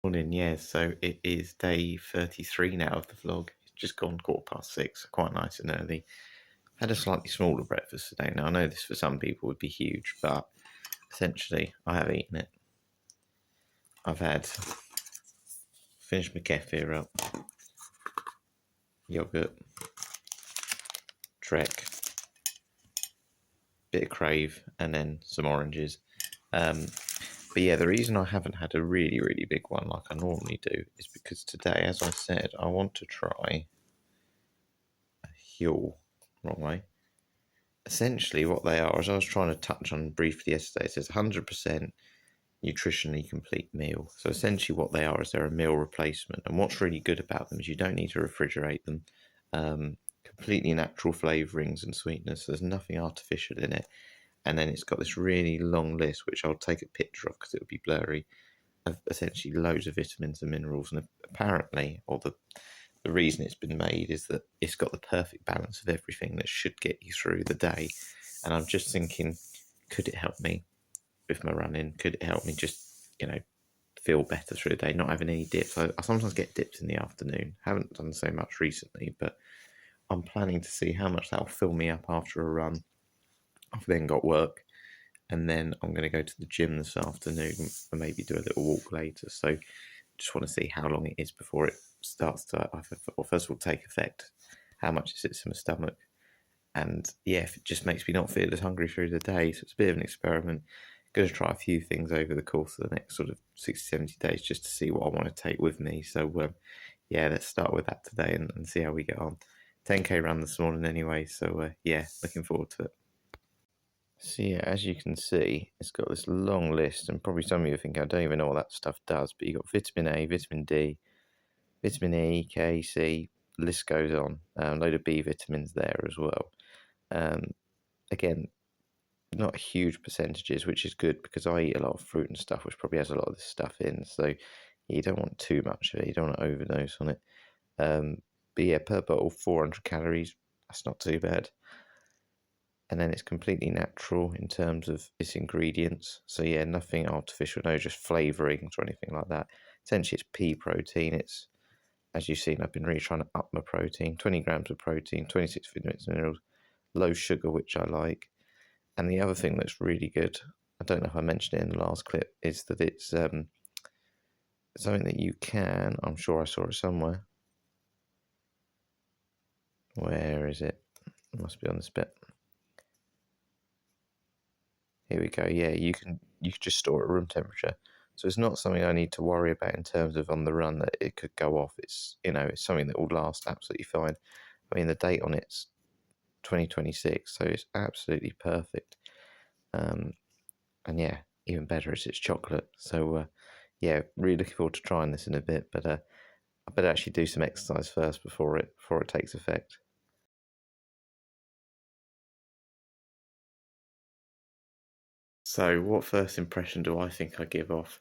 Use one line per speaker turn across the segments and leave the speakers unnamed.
Morning, yeah. So it is day 33 now of the vlog. It's just gone 6:15, quite nice and early. Had a slightly smaller breakfast today. Now I know this for some people would be huge, but essentially I have eaten it. I've finished my kefir up, yogurt, Trek, bit of crave, and then some oranges. But yeah, the reason I haven't had a really big one like I normally do is because today, as I said, I want to try a Huel. Wrong way. Essentially what they are, as I was trying to touch on briefly yesterday, it says 100% nutritionally complete meal. So essentially what they are is they're a meal replacement. And what's really good about them is you don't need to refrigerate them. Completely natural flavourings and sweetness. There's nothing artificial in it. And then it's got this really long list, which I'll take a picture of because it would be blurry, of essentially loads of vitamins and minerals. And apparently, or the reason it's been made is that it's got the perfect balance of everything that should get you through the day. And I'm just thinking, could it help me with my running? Could it help me just, feel better through the day, not having any dips? I sometimes get dips in the afternoon. Haven't done so much recently, but I'm planning to see how much that'll fill me up after a run. I've then got work, and then I'm going to go to the gym this afternoon and maybe do a little walk later. So just want to see how long it is before it starts to, well, first of all, take effect, how much it sits in my stomach, and yeah, if it just makes me not feel as hungry through the day. So it's a bit of an experiment. Going to try a few things over the course of the next sort of 60, 70 days just to see what I want to take with me. So yeah, let's start with that today and see how we get on. 10k run this morning anyway, so yeah, looking forward to it. So yeah, as you can see, it's got this long list, and probably some of you think I don't even know what that stuff does, but you've got vitamin A, vitamin D, vitamin E, K, C, the list goes on. A load of B vitamins there as well. Again, not huge percentages, which is good because I eat a lot of fruit and stuff, which probably has a lot of this stuff in, so you don't want too much of it, you don't want to overdose on it. But yeah, per bottle, 400 calories, that's not too bad. And then it's completely natural in terms of its ingredients. So yeah, nothing artificial, no just flavourings or anything like that. Essentially, it's pea protein. It's, as you've seen, I've been really trying to up my protein. 20 grams of protein, 26 vitamins and minerals, low sugar, which I like. And the other thing that's really good, I don't know if I mentioned it in the last clip, is that it's something that you can, I'm sure I saw it somewhere. Where is it? It must be on this bit. Here we go. Yeah, you can just store it at room temperature. So it's not something I need to worry about in terms of on the run that it could go off. It's, it's something that will last absolutely fine. I mean, the date on it's 2026, so it's absolutely perfect. And yeah, even better is it's chocolate. So yeah, really looking forward to trying this in a bit. But I better actually do some exercise first before it takes effect. So what first impression do I think I give off?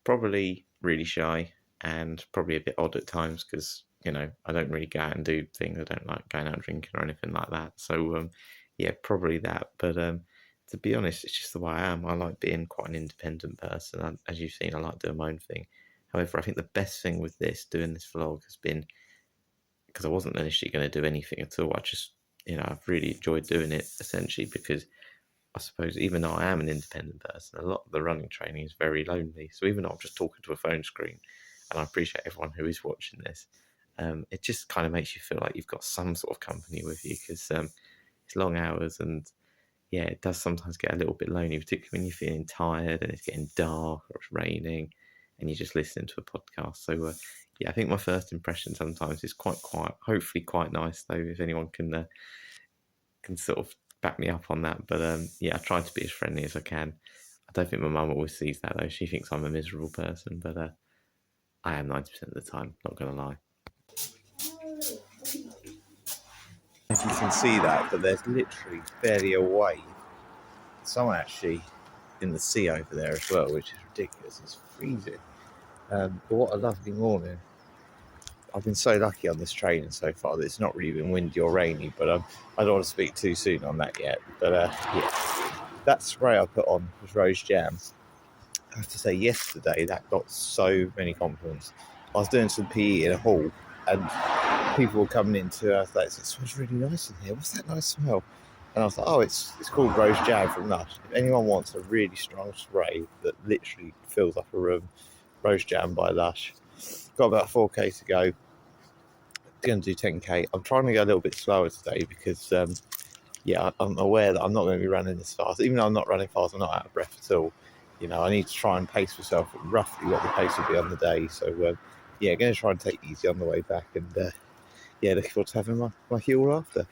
Probably really shy and probably a bit odd at times because, I don't really go out and do things. I don't like going out drinking or anything like that. So, yeah, probably that. But to be honest, it's just the way I am. I like being quite an independent person. As you've seen, I like doing my own thing. However, I think the best thing with doing this vlog has been, because I wasn't initially going to do anything at all. I just, I've really enjoyed doing it essentially because I suppose even though I am an independent person, a lot of the running training is very lonely. So even though I'm just talking to a phone screen, and I appreciate everyone who is watching this, it just kind of makes you feel like you've got some sort of company with you because it's long hours and yeah, it does sometimes get a little bit lonely, particularly when you're feeling tired and it's getting dark or it's raining and you're just listening to a podcast. So yeah, I think my first impression sometimes is quite quiet, hopefully quite nice though, if anyone can sort of back me up on that. But yeah, I try to be as friendly as I can. I don't think my mum always sees that though. She thinks I'm a miserable person, but I am 90% of the time, not going to lie. If you can see that, but there's literally barely a wave. Someone actually in the sea over there as well, which is ridiculous. It's freezing. But what a lovely morning. I've been so lucky on this training so far that it's not really been windy or rainy, but I don't want to speak too soon on that yet. But yeah, that spray I put on was rose jam. I have to say, yesterday that got so many compliments. I was doing some PE in a hall, and people were coming in to us like, "It smells really nice in here. What's that nice smell?" And I was like, "Oh, it's called Rose Jam from Lush. If anyone wants a really strong spray that literally fills up a room, Rose Jam by Lush." Got about 4k to go. Going to do 10k. I'm trying to go a little bit slower today because yeah, I'm aware that I'm not going to be running this fast. Even though I'm not running fast, I'm not out of breath at all. You know, I need to try and pace myself at roughly what the pace will be on the day. So yeah, going to try and take it easy on the way back, and yeah, looking forward to having my Huel after.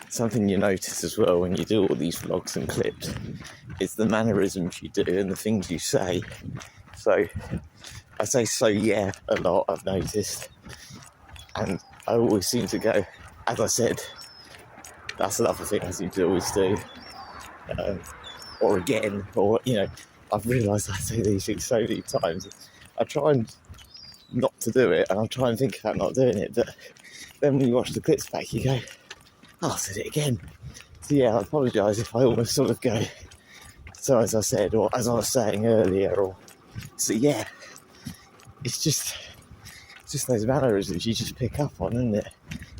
Something you notice as well when you do all these vlogs and clips is the mannerisms you do and the things you say. So I say "so yeah" a lot, I've noticed, and I always seem to go, as I said. That's another thing I seem to always do, or again, or you know, I've realised I say these things so many times. I try and not to do it, and I try and think about not doing it, but then when you watch the clips back, you go, "Oh, I said it again." So yeah, I apologise if I almost sort of go, "So as I said," or "as I was saying earlier," or "so yeah." It's just those mannerisms you just pick up on, isn't it?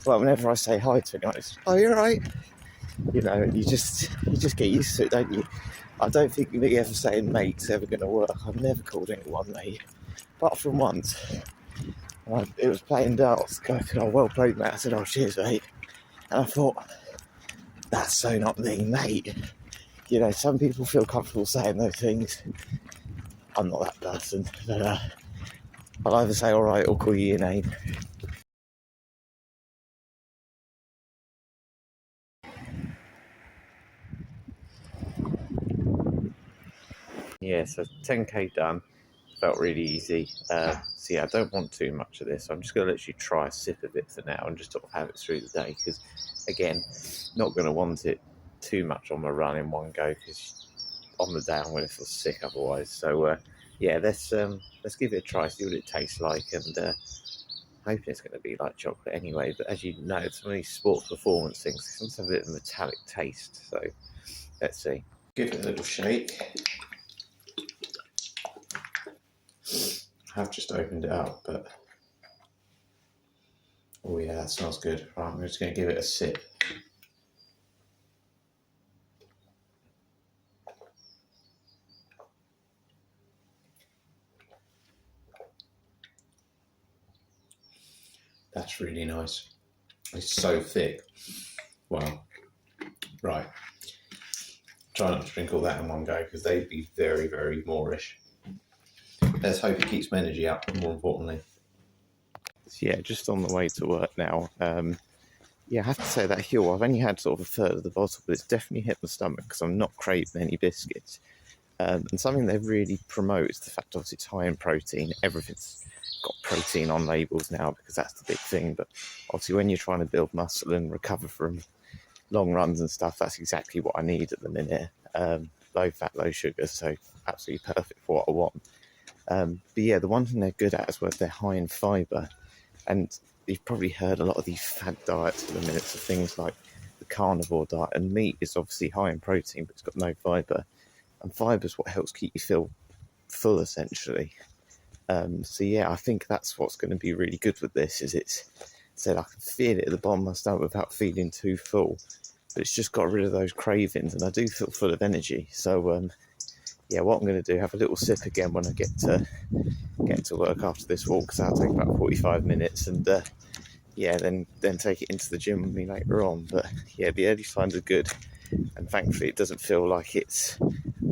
Like whenever I say hi to anyone, it's, "Oh, you're right," you know, and you just get used to it, don't you? I don't think me ever saying mate's ever going to work. I've never called anyone mate, apart from once. It was playing darts. The guy said, "Oh, well played, mate." I said, "Oh, cheers, mate." And I thought, that's so not me, mate. You know, some people feel comfortable saying those things. I'm not that person. But I'll either say "all right" or call you your name. Yeah, so 10k done. Felt really easy. So yeah, I don't want too much of this. I'm just going to literally try a sip of it for now and just sort of have it through the day, because again, not going to want it too much on my run in one go, because on the day I'm going to feel sick otherwise. So yeah, let's give it a try, see what it tastes like, and hoping it's going to be like chocolate anyway. But as you know, some of these sports performance things sometimes have a bit of a metallic taste. So let's see. Give it a little shake. I have just opened it up, but oh yeah, that smells good. Right, I'm just going to give it a sip. That's really nice. It's so thick. Wow. Right. Try not to drink all that in one go, because they'd be very, very moreish. Let's hope it keeps my energy up, more importantly. So yeah, just on the way to work now. Yeah, I have to say that Huel, I've only had sort of a third of the bottle, but it's definitely hit my stomach because I'm not craving any biscuits. And something they really promote is the fact, obviously, it's high in protein. Everything's got protein on labels now because that's the big thing. But obviously, when you're trying to build muscle and recover from long runs and stuff, that's exactly what I need at the minute. Low fat, low sugar, so absolutely perfect for what I want. But yeah, the one thing they're good at is where they're high in fibre. And you've probably heard a lot of these fad diets at the minute, so things like the carnivore diet, and meat is obviously high in protein, but it's got no fibre. And fibre is what helps keep you feel full, essentially. So yeah, I think that's what's going to be really good with this, is it's said I can feel it at the bottom of my stomach without feeling too full, but it's just got rid of those cravings, and I do feel full of energy. So yeah, what I'm going to do, have a little sip again when I get to work after this walk, because that'll take about 45 minutes, and yeah, then take it into the gym with me later on. But yeah, the early signs are good, and thankfully it doesn't feel like it's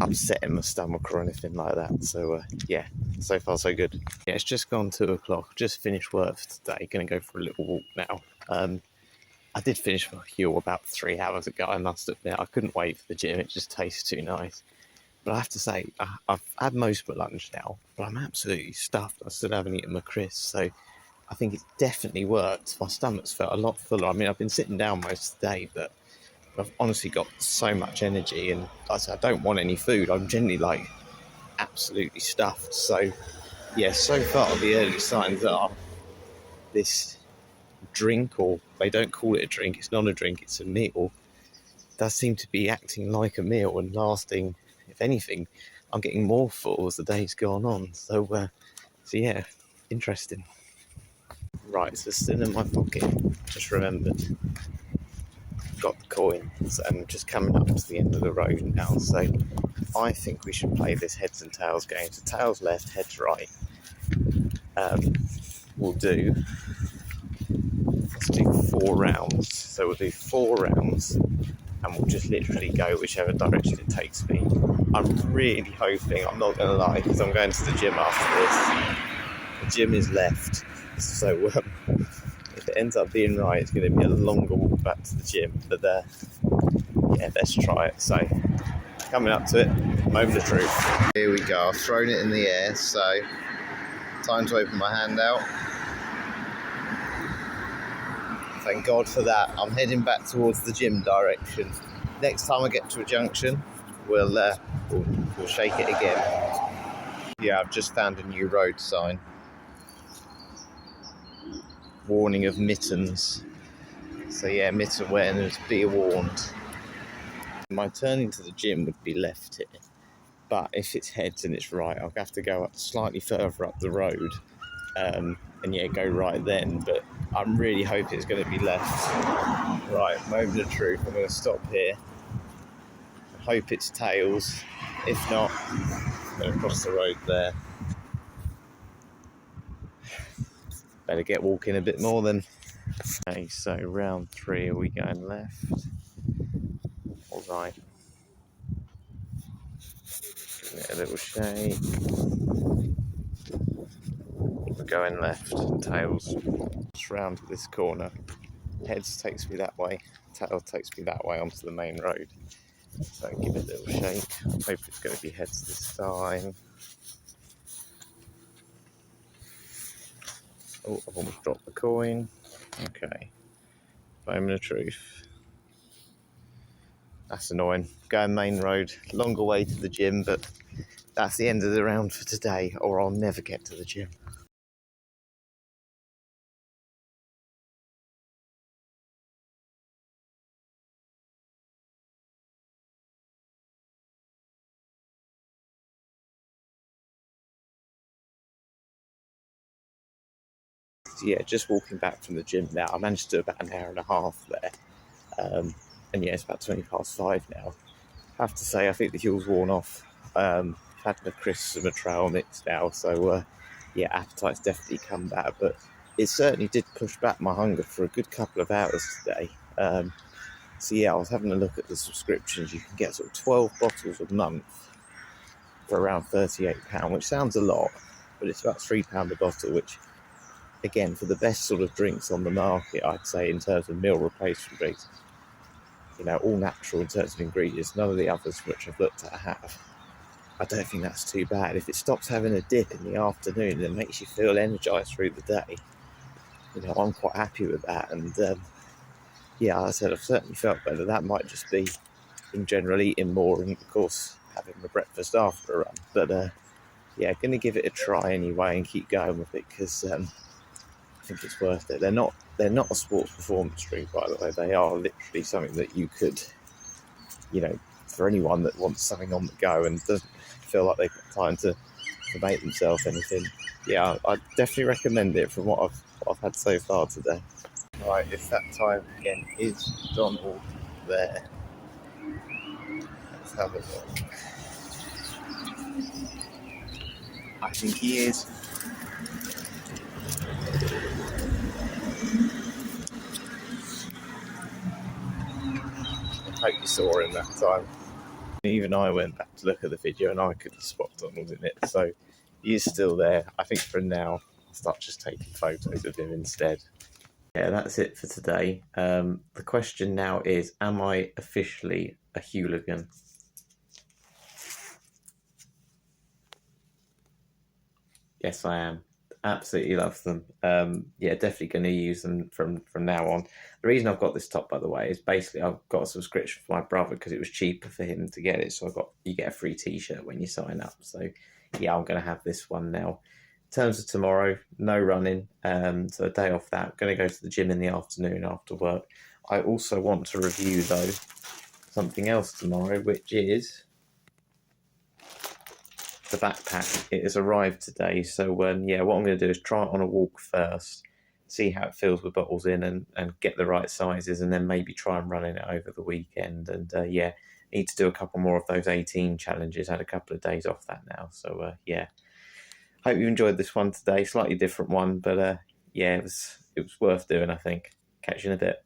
upsetting my stomach or anything like that. So yeah, so far so good. Yeah, it's just gone 2 o'clock. Just finished work for today. Going to go for a little walk now. I did finish my Huel about 3 hours ago. I must admit, I couldn't wait for the gym. It just tastes too nice. But I have to say, I've had most of my lunch now, but I'm absolutely stuffed. I still haven't eaten my crisps, so I think it definitely worked. My stomach's felt a lot fuller. I mean, I've been sitting down most of the day, but I've honestly got so much energy, and like I said, I don't want any food. I'm generally like absolutely stuffed. So yeah, so far the early signs are this drink, or they don't call it a drink, it's not a drink, it's a meal, does seem to be acting like a meal and lasting if anything, I'm getting more full as the day's gone on. So yeah, interesting. Right, so still in my pocket, just remembered, got the coins, and just coming up to the end of the road now. So I think we should play this heads and tails game. So tails left, heads right. We'll do, let's do 4 rounds. So we'll do 4 rounds, and we'll just literally go whichever direction it takes me. I'm really hoping, I'm not going to lie, because I'm going to the gym after this. The gym is left, so if it ends up being right, it's going to be a longer walk back to the gym. But yeah, let's try it. So coming up to it, moment of truth. Here we go. I've thrown it in the air, so time to open my hand out. Thank God for that. I'm heading back towards the gym direction. Next time I get to a junction, we'll shake it again. Yeah, I've just found a new road sign. Warning of mittens. So yeah, mitten awareness, be warned. My turn into the gym would be left here, but if it's heads and it's right, I'll have to go up slightly further up the road, and yeah, go right then. But I'm really hoping it's going to be left. Right, moment of truth. I'm going to stop here. I hope it's tails. If not, I'm going to cross the road there. Better get walking a bit more then. Okay, so round 3, are we going left? All right. Give it a little shake. We're going left. Tails. Just round this corner. Heads takes me that way. Tail takes me that way onto the main road. So give it a little shake. I hope it's going to be heads this time. Oh, I've almost dropped the coin. Okay. Moment of truth. That's annoying. Going main road. Longer way to the gym, but that's the end of the round for today, or I'll never get to the gym. So yeah, just walking back from the gym now. I managed to do about an hour and a half there. And yeah, it's about 5:20 now. I have to say, I think the Huel's worn off. Had the crisps and a trail mix now, so yeah, appetite's definitely come back. But it certainly did push back my hunger for a good couple of hours today. So yeah, I was having a look at the subscriptions. You can get sort of 12 bottles a month for around £38, which sounds a lot, but it's about £3 a bottle, which, again, for the best sort of drinks on the market, I'd say, in terms of meal replacement drinks, you know, all natural in terms of ingredients, none of the others which I've looked at have. I don't think that's too bad. If it stops having a dip in the afternoon and it makes you feel energised through the day, you know, I'm quite happy with that. And yeah, as I said, I've certainly felt better. That might just be in general eating more and, of course, having my breakfast after a run. But yeah, going to give it a try anyway and keep going with it, because I think it's worth it. They're not a sports performance drink, by the way. They are literally something that you could, you know, for anyone that wants something on the go and doesn't feel like they've got time to make themselves anything. Yeah, I definitely recommend it from what I've had so far today. Right, it's that time again. Is Donald there? Let's have a look. I think he is. I hope you saw him that time. Even I went back to look at the video and I couldn't spot Donald in it, so he is still there. I think for now I'll start just taking photos of him instead. Yeah, that's it for today. The question now is, am I officially a hooligan? Yes, I am. Absolutely love them. Yeah, definitely going to use them from now on. The reason I've got this top, by the way, is basically I've got a subscription for my brother because it was cheaper for him to get it. So you get a free T-shirt when you sign up. So yeah, I'm going to have this one now. In terms of tomorrow, no running. So a day off that. I'm going to go to the gym in the afternoon after work. I also want to review, though, something else tomorrow, which is the backpack. It has arrived today, so yeah, what I'm going to do is try it on a walk first, see how it feels with bottles in, and get the right sizes, and then maybe try and running it over the weekend. And yeah, need to do a couple more of those 18 challenges. I had a couple of days off that now, so yeah. Hope you enjoyed this one today. Slightly different one, but yeah, it was worth doing, I think. Catch you in a bit.